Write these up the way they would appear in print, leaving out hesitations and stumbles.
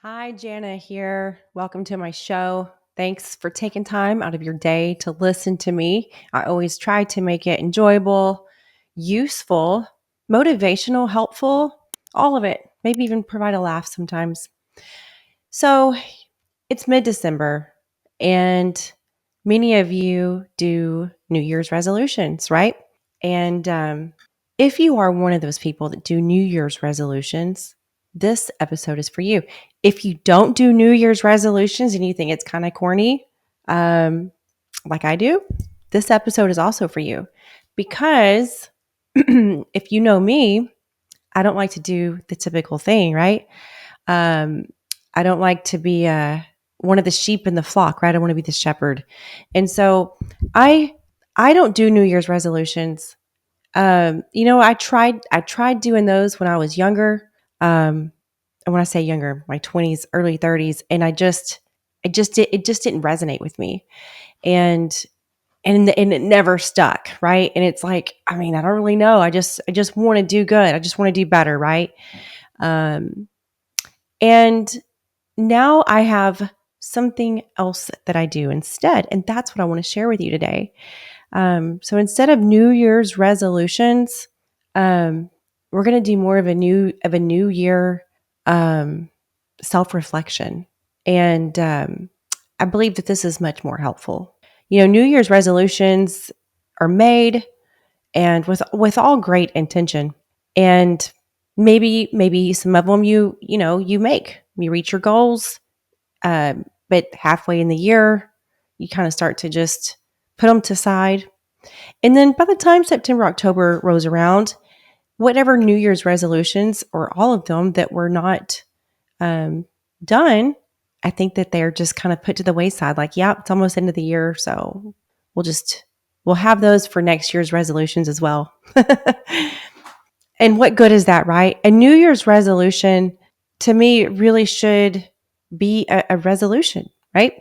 Hi, Janna here. Welcome to my show. Thanks for taking time out of your day to listen to me. I always try to make it enjoyable, useful, motivational, helpful, all of it. Maybe even provide a laugh sometimes. So it's mid December, and many of you do New Year's resolutions, right? And if you are one of those people that do New Year's resolutions, this episode is for you. If you don't do New Year's resolutions and you think it's kind of corny, um, like I do, this episode is also for you because if you know me, I don't like to do the typical thing, right? Um, I don't like to be one of the sheep in the flock, right? I want to be the shepherd, and so I I don't do New Year's resolutions. I tried doing those when I was younger. And when I say younger, my 20s, early 30s, and it just didn't resonate with me. And and it never stuck, right? And it's like, I mean, I don't really know. I just want to do good. I just want to do better, right? Um and now I have something else that I do instead, and that's what I want to share with you today. So instead of New Year's resolutions, um, we're going to do more of a new year um, self reflection, and I believe that this is much more helpful. You know, New Year's resolutions are made and with all great intention, and maybe some of them you make you reach your goals, but halfway in the year you kind of start to just put them to side, and then by the time September, October rolls around, whatever New Year's resolutions or all of them that were not um, done, I think that they're just kind of put to the wayside. Like, yeah, it's almost end of the year, so we'll just we'll have those for next year's resolutions as well. And what good is that, right? A New Year's resolution to me really should be a resolution, right?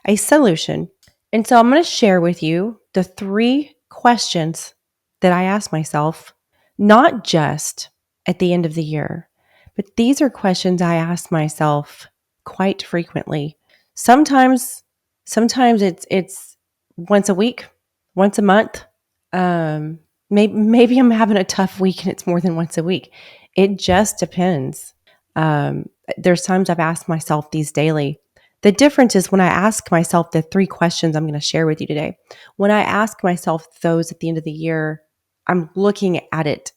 A solution. And so I'm going to share with you the three questions that I ask myself, not just at the end of the year, but these are questions I ask myself quite frequently. Sometimes, sometimes it's once a week, once a month. Maybe I'm having a tough week and it's more than once a week. It just depends. Um, there's times I've asked myself these daily. The difference is when I ask myself the three questions I'm going to share with you today. When I ask myself those at the end of the year, I'm looking at it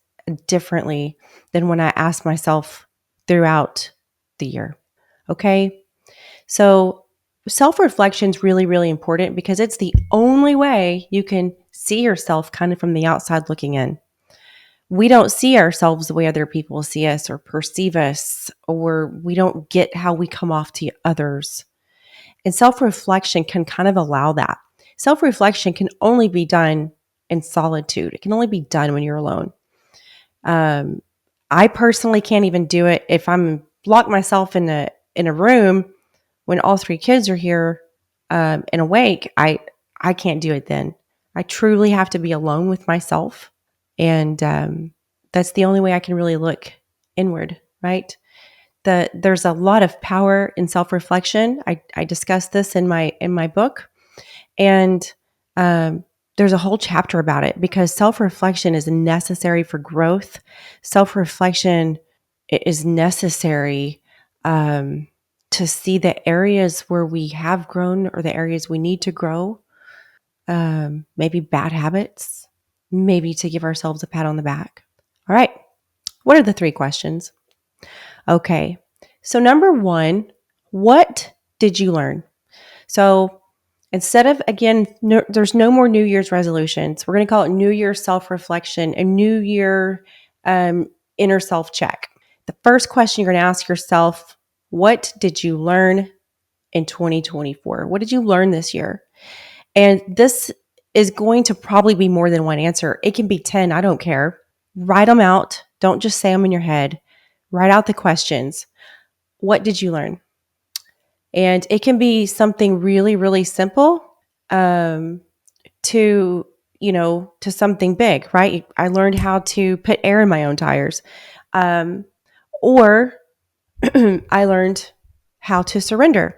differently than when I ask myself throughout the year. Okay. So self reflection is really, really important because it's the only way you can see yourself kind of from the outside looking in. We don't see ourselves the way other people see us or perceive us, or we don't get how we come off to others. And self reflection can kind of allow that. Self reflection can only be done in solitude, it can only be done when you're alone. Um, I personally can't even do it if I'm locked myself in a room when all three kids are here and awake. I can't do it then. I truly have to be alone with myself, and that's the only way I can really look inward. Right? There's a lot of power in self reflection. I discuss this in my book, and um, there's a whole chapter about it because self reflection is necessary for growth. Self reflection is necessary to see the areas where we have grown or the areas we need to grow. Maybe bad habits, maybe to give ourselves a pat on the back. All right. What are the three questions? Okay. So, number one, what did you learn? So, instead of, again, there's no more New Year's resolutions. We're going to call it New Year self reflection, a New Year inner self check. The first question you're going to ask yourself, what did you learn in 2024? What did you learn this year? And this is going to probably be more than one answer. It can be 10, I don't care. Write them out. Don't just say them in your head. Write out the questions. What did you learn? And it can be something really, really simple um, to, to something big, right? I learned how to put air in my own tires. Or I learned how to surrender.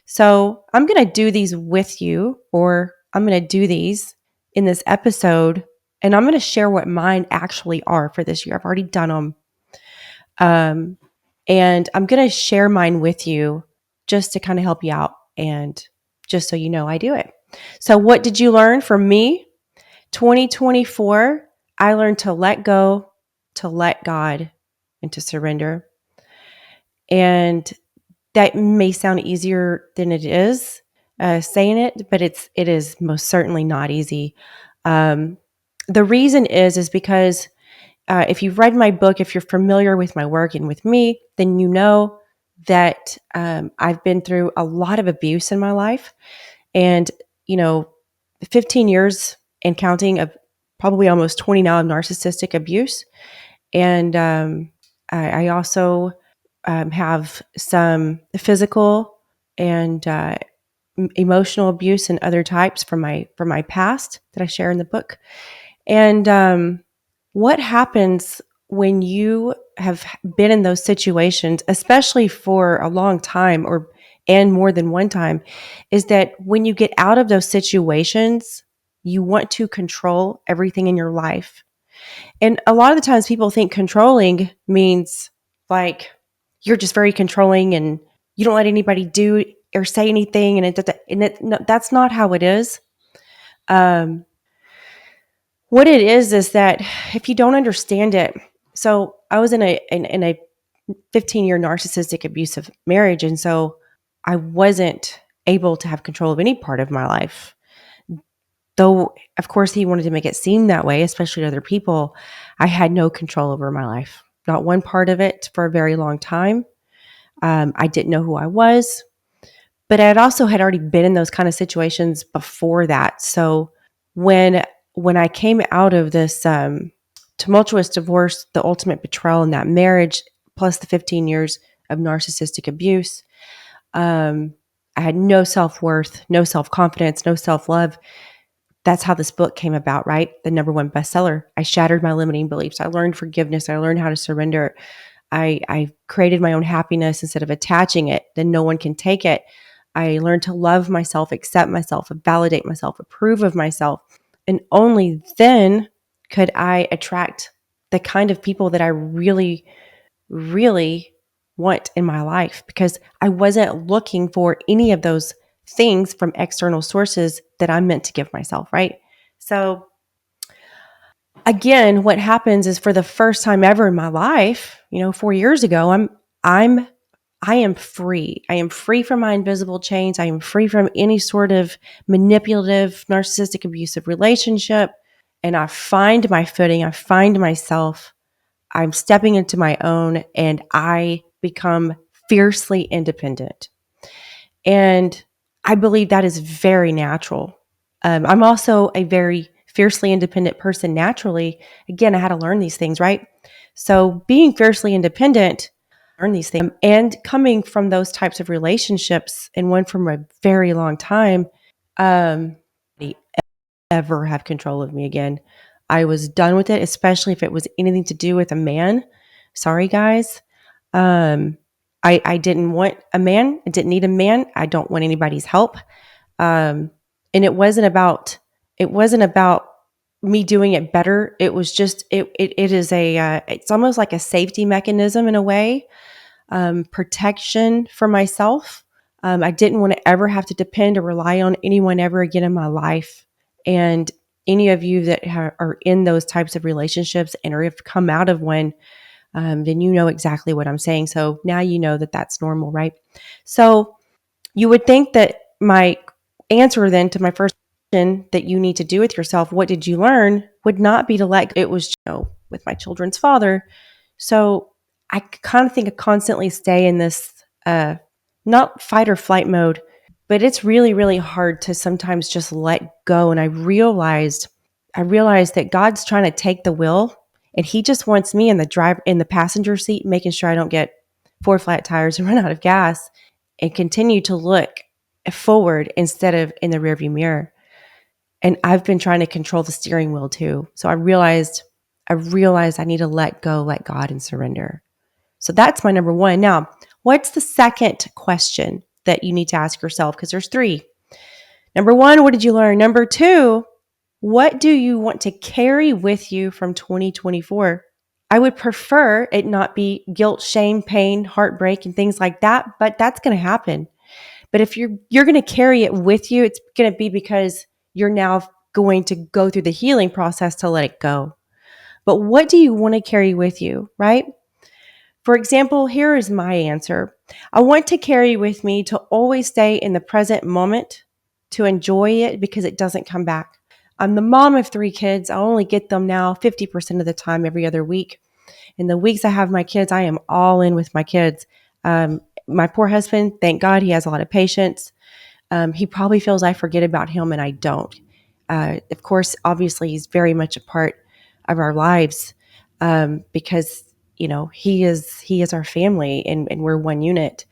So I'm going to do these with you, or I'm going to do these in this episode, and I'm going to share what mine actually are for this year. I've already done them. And I'm going to share mine with you just to kind of help you out and just so you know I do it. So, what did you learn from me? 2024, I learned to let go, to let God, and to surrender. And that may sound easier than it is saying it, but it is most certainly not easy. The reason is because if you've read my book, if you're familiar with my work and with me, then you know that I've been through a lot of abuse in my life, and 15 years and counting of probably almost 20 now of narcissistic abuse, and I also have some physical and emotional abuse and other types from my past that I share in the book. And what happens when you have been in those situations, especially for a long time and more than one time, is that when you get out of those situations, you want to control everything in your life. And a lot of the times people think controlling means like you're just very controlling and you don't let anybody do or say anything. No, that's not how it is. What it is that if you don't understand it, so I was in a 15-year narcissistic abusive marriage, and so I wasn't able to have control of any part of my life. Though, of course, he wanted to make it seem that way, especially to other people. I had no control over my life, not one part of it for a very long time. I didn't know who I was, but I had already been in those kind of situations before that. So when I came out of this tumultuous divorce, the ultimate betrayal in that marriage, plus the 15 years of narcissistic abuse, I had no self-worth, no self-confidence, no self-love. That's how this book came about, right? The #1 bestseller. I shattered my limiting beliefs. I learned forgiveness. I learned how to surrender. I created my own happiness instead of attaching it. Then no one can take it. I learned to love myself, accept myself, validate myself, approve of myself. And only then could I attract the kind of people that I really, really want in my life, because I wasn't looking for any of those things from external sources that I'm meant to give myself, right? So again, what happens is for the first time ever in my life, 4 years ago, I am free. I am free from my invisible chains. I am free from any sort of manipulative, narcissistic, abusive relationship. And I find my footing. I find myself. I'm stepping into my own, and I become fiercely independent. And I believe that is very natural. I'm also a very fiercely independent person naturally. Again, I had to learn these things, right? So being fiercely independent, learn these things, and coming from those types of relationships, and one from a very long time, ever have control of me again. I was done with it, especially if it was anything to do with a man. Sorry, guys. I didn't want a man. I didn't need a man. I don't want anybody's help. And it wasn't about me doing it better. It was just, it is it's almost like a safety mechanism in a way, protection for myself. I didn't want to ever have to depend or rely on anyone ever again in my life. And any of you that are in those types of relationships and or have come out of one, then you know exactly what I'm saying. So now you know that that's normal, right? So you would think that my answer then to my first question that you need to do with yourself, what did you learn, would not be to let go. It was, with my children's father. So I kind of think I constantly stay in this, not fight or flight mode, but it's really, really hard to sometimes just let go. And I realized that God's trying to take the wheel, and he just wants me in the passenger seat, making sure I don't get 4 flat tires and run out of gas, and continue to look forward instead of in the rearview mirror. And I've been trying to control the steering wheel too. So I realized I need to let go, let God, and surrender. So that's my number one. Now, what's the second question that you need to ask yourself? Because there's three. Number one, what did you learn? Number two, what do you want to carry with you from 2024? I would prefer it not be guilt, shame, pain, heartbreak, and things like that, but that's going to happen. But if you're going to carry it with you, it's going to be because you're now going to go through the healing process to let it go. But what do you want to carry with you, right? For example, here is my answer. I want to carry with me to always stay in the present moment, to enjoy it because it doesn't come back. I'm the mom of three kids. I only get them now 50% of the time every other week. In the weeks I have my kids, I am all in with my kids. My poor husband, thank God he has a lot of patience. He probably feels I forget about him and I don't. Of course, obviously, he's very much a part of our lives because he is our family and we're one unit.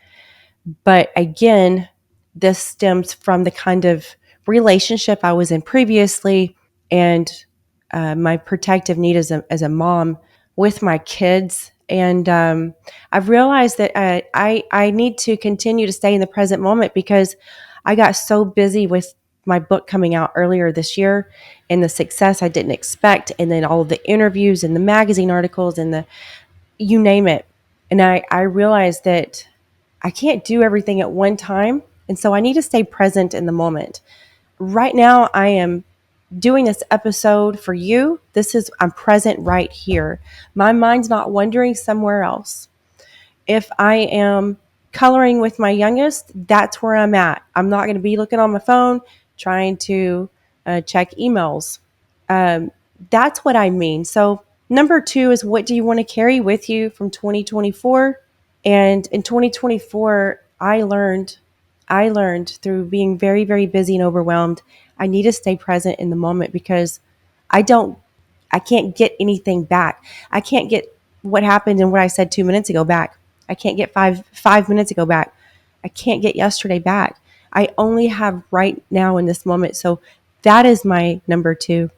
But again, this stems from the kind of relationship I was in previously and my protective need as a mom with my kids. And I've realized that I need to continue to stay in the present moment because I got so busy with my book coming out earlier this year and the success I didn't expect. And then all of the interviews and the magazine articles and the you name it. And I realized that I can't do everything at one time. And so I need to stay present in the moment. Right now, I am doing this episode for you. I'm present right here. My mind's not wandering somewhere else. If I am coloring with my youngest, that's where I'm at. I'm not going to be looking on my phone trying to check emails. That's what I mean. So, number two is what do you want to carry with you from 2024? And in 2024, I learned through being very, very busy and overwhelmed, I need to stay present in the moment because I don't, I can't get anything back. I can't get what happened and what I said 2 minutes ago back. I can't get five minutes ago back. I can't get yesterday back. I only have right now in this moment. So that is my number two.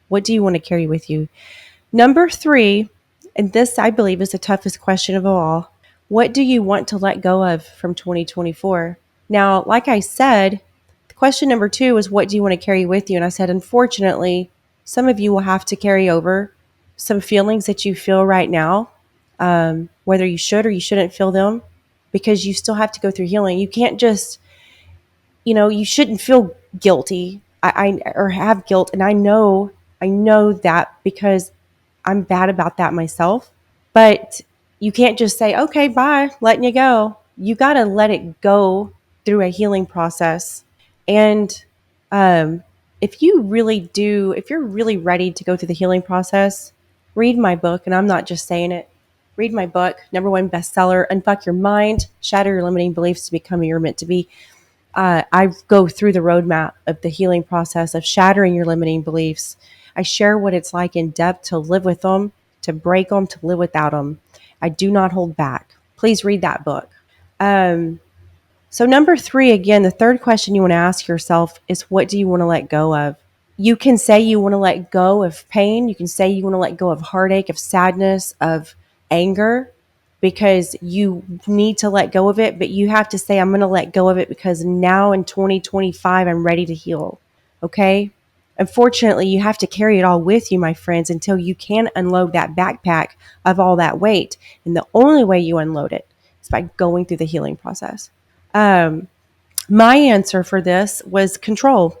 What do you want to carry with you? Number three, and this I believe is the toughest question of all. What do you want to let go of from 2024? Now, like I said, question number two is what do you want to carry with you? And I said, unfortunately, some of you will have to carry over some feelings that you feel right now, whether you should or you shouldn't feel them, because you still have to go through healing. You can't just, you shouldn't feel guilty or have guilt. And I know that because I'm bad about that myself. But you can't just say, okay, bye, letting you go. You got to let it go through a healing process. And if you're really ready to go through the healing process, read my book. And I'm not just saying it. Read my book, #1 bestseller, Unfuck Your Mind, Shatter Your Limiting Beliefs to Become Who You're Meant to Be. I go through the roadmap of the healing process of shattering your limiting beliefs. I share what it's like in depth to live with them, to break them, to live without them. I do not hold back. Please read that book. So number three, again, the third question you want to ask yourself is what do you want to let go of? You can say you want to let go of pain. You can say you want to let go of heartache, of sadness, of anger, because you need to let go of it. But you have to say, I'm going to let go of it because now in 2025, I'm ready to heal. Okay? Unfortunately, you have to carry it all with you, my friends, until you can unload that backpack of all that weight. And the only way you unload it is by going through the healing process. My answer for this was control.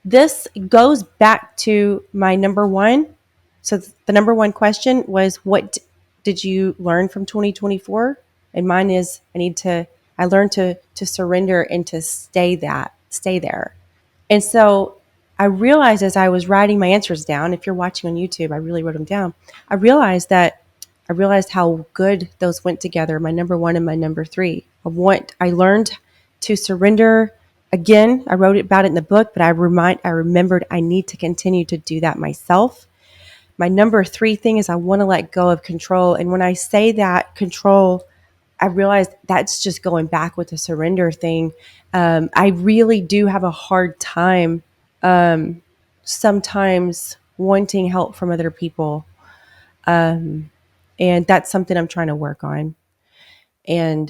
This goes back to my number one. So the number one question was, what did you learn from 2024? And mine is, I learned to surrender and to stay there. And so I realized as I was writing my answers down, if you're watching on YouTube, I really wrote them down. I realized how good those went together, my number one and my number three. I learned to surrender. Again, I wrote about it in the book, but I remembered I need to continue to do that myself. My number three thing is I want to let go of control. And when I say that control, I realize that's just going back with the surrender thing. I really do have a hard time sometimes wanting help from other people. And that's something I'm trying to work on. And,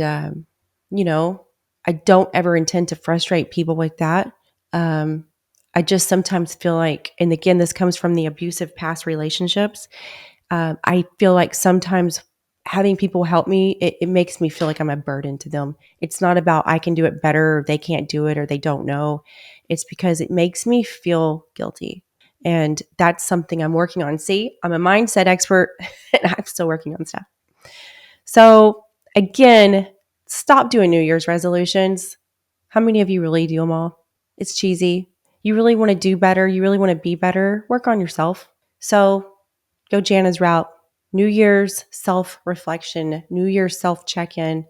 you know, I don't ever intend to frustrate people with that. Um, I just sometimes feel like, and again, this comes from the abusive past relationships. I feel like sometimes having people help me, it makes me feel like I'm a burden to them. It's not about I can do it better, or they can't do it, or they don't know. It's because it makes me feel guilty. And that's something I'm working on. See, I'm a mindset expert and I'm still working on stuff. So, again, stop doing New Year's resolutions. How many of you really do them all? It's cheesy. You really want to do better. You really want to be better. Work on yourself. So, go Janna's route. New Year's self reflection, New Year's self check in.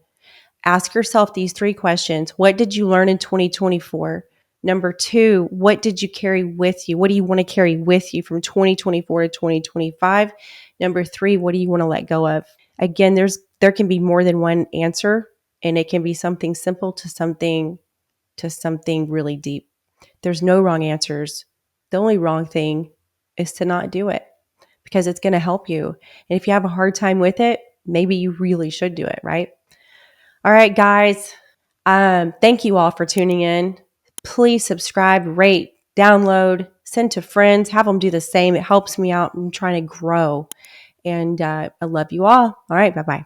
Ask yourself these 3 questions. What did you learn in 2024? Number 2, what did you carry with you? What do you want to carry with you from 2024 to 2025? Number 3, what do you want to let go of? Again, there can be more than one answer, and it can be something simple to something really deep. There's no wrong answers. The only wrong thing is to not do it, because it's going to help you. And if you have a hard time with it, maybe you really should do it, right? All right, guys. Thank you all for tuning in. Please subscribe, rate, download, send to friends, have them do the same. It helps me out. I'm trying to grow. And I love you all. All right, bye-bye.